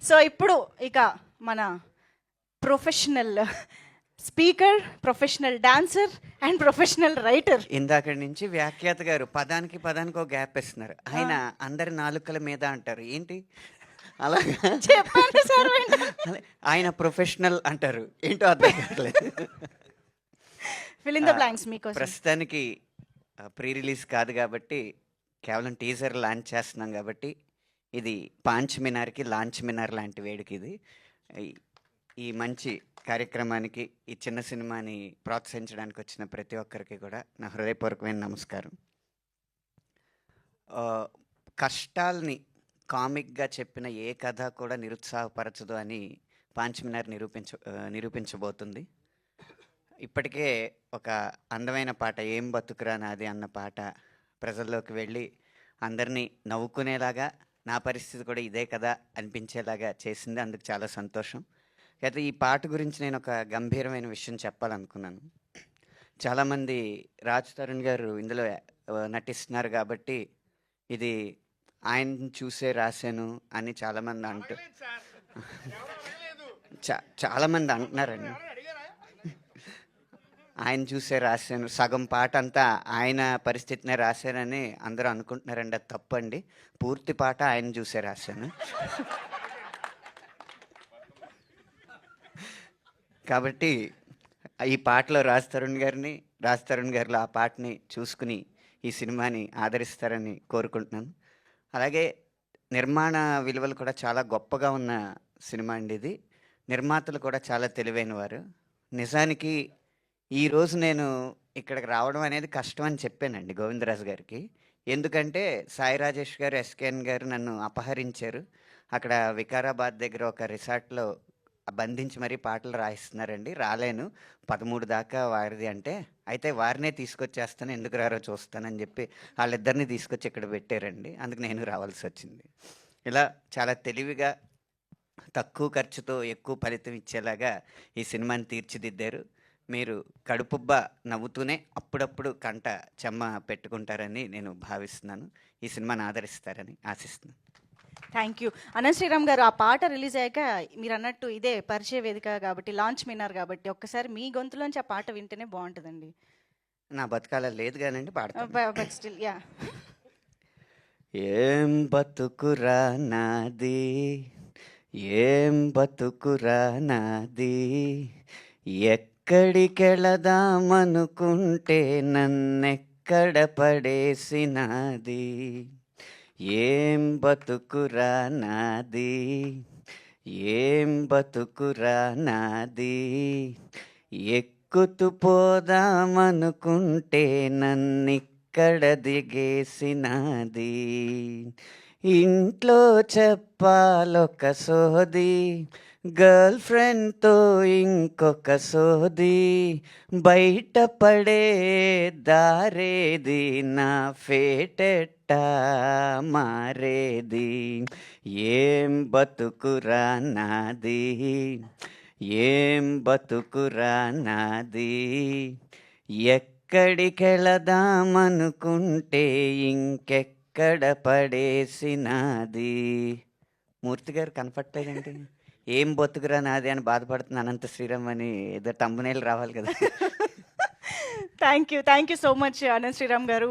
So ఇప్పుడు ఇక మన professional speaker, professional dancer and professional writer. ఇందాక నుంచి వ్యాఖ్యాత గారు పదానికి ఒక గ్యాప్ ఇస్తున్నారు. ఆయన అందరి నాలుకల మీద అంటారు ఏంటి అలాగా చెప్పండి సార్. ఆయన ప్రొఫెషనల్ అంటారు ఏంటో అర్థం కావట్లేదు. ఫిల్ ఇన్ ద బ్లాంక్స్ మీకోసం. ప్రస్తుతానికి ప్రీ రిలీజ్ కాదు కాబట్టి కేవలం టీజర్ లాంచ్ చేస్తున్నాం కాబట్టి ఇది పాంచ్ మినార్కి లాంచ్ మినార్ లాంటి వేడుక ఇది. ఈ మంచి కార్యక్రమానికి ఈ చిన్న సినిమాని ప్రోత్సహించడానికి వచ్చిన ప్రతి ఒక్కరికి కూడా నా హృదయపూర్వకమైన నమస్కారం. కష్టాల్ని కామిక్గా చెప్పిన ఏ కథ కూడా నిరుత్సాహపరచదు అని పాంచ్ మినార్ నిరూపించబోతుంది. ఇప్పటికే ఒక అందమైన పాట ఏం బతుకురా నాది అన్న పాట ప్రజల్లోకి వెళ్ళి అందరినీ నవ్వుకునేలాగా నా పరిస్థితి కూడా ఇదే కదా అనిపించేలాగా చేసింది. అందుకు చాలా సంతోషం. అయితే ఈ పాట గురించి నేను ఒక గంభీరమైన విషయం చెప్పాలనుకున్నాను. చాలామంది రాజ్ తరుణ్ గారు ఇందులో నటిస్తున్నారు కాబట్టి ఇది ఆయన చూసే రాశాను అని చాలామంది చాలామంది అంటున్నారండి. ఆయన చూసే రాశాను, సగం పాట అంతా ఆయన పరిస్థితినే రాశానని అందరూ అనుకుంటున్నారండి. అది తప్పండి. పూర్తి పాట ఆయన చూసే రాశాను. కాబట్టి ఈ పాటలో రాజ్ తరుణ్ గారిలో ఆ పాటని చూసుకుని ఈ సినిమాని ఆదరిస్తారని కోరుకుంటున్నాను. అలాగే నిర్మాణ విలువలు కూడా చాలా గొప్పగా ఉన్న సినిమా అండి ఇది. నిర్మాతలు కూడా చాలా తెలివైన వారు. నిజానికి ఈరోజు నేను ఇక్కడికి రావడం అనేది కష్టం అని చెప్పానండి గోవిందరాజు గారికి. ఎందుకంటే సాయి రాజేష్ గారు, ఎస్కేఎన్ గారు నన్ను అపహరించారు. అక్కడ వికారాబాద్ దగ్గర ఒక రిసార్ట్లో బంధించి మరీ పాటలు రాయిస్తున్నారండి. రాలేను, 13 దాకా వారిది అంటే, అయితే వారినే తీసుకొచ్చేస్తాను, ఎందుకు రారో చూస్తానని చెప్పి వాళ్ళిద్దరిని తీసుకొచ్చి ఇక్కడ పెట్టారండి. అందుకు నేను రావాల్సి వచ్చింది. ఇలా చాలా తెలివిగా తక్కువ ఖర్చుతో ఎక్కువ ఫలితం ఇచ్చేలాగా ఈ సినిమాని తీర్చిదిద్దారు. మీరు కడుపుబ్బ నవ్వుతూనే అప్పుడప్పుడు కంట చెమ్మ పెట్టుకుంటారని నేను భావిస్తున్నాను. ఈ సినిమాని ఆదరిస్తారని ఆశిస్తున్నాను. Thank you. అనంత్ శ్రీరామ్ గారు, ఆ పాట రిలీజ్ అయ్యాక మీరు అన్నట్టు ఇదే పరిచయ వేదిక కాబట్టి, లాంచ్ మినార్ కాబట్టి ఒక్కసారి మీ గొంతులోంచి ఆ పాట వింటేనే బాగుంటుందండి. నా బతుకాల లేదు కానండి, పాడతాను. Still yeah. ఏం బతుకురా నాది, ఏం బతుకురా నాది, ఎక్కడికెళదామనుకుంటే నన్నెక్కడ పడేసినాది. ఏం బతుకురా నాది, ఏం బతుకురా నాది, ఎక్కుతూ పోదామనుకుంటే నన్నిక్కడ దిగేసినాది. ఇంట్లో చెప్పాలొక సోది, గర్ల్ ఫ్రెండ్తో ఇంకొక సోది, బయటపడే దారేది, నా ఫేటెట్టా మారేది. ఏం బతుకురా నాది, ఏం బతుకురా నాది, ఎక్కడికెళదామనుకుంటే ఇంకెక్కడ పడేసినాది. మూర్తి గారు కనపట్టలేదండి. ఏం బతుకురా నాది అని బాధపడుతున్న అనంత శ్రీరామ్ అని ఏదో తమ్మునేలు రావాలి కదా. Thank you so much Anant Sriram గారు.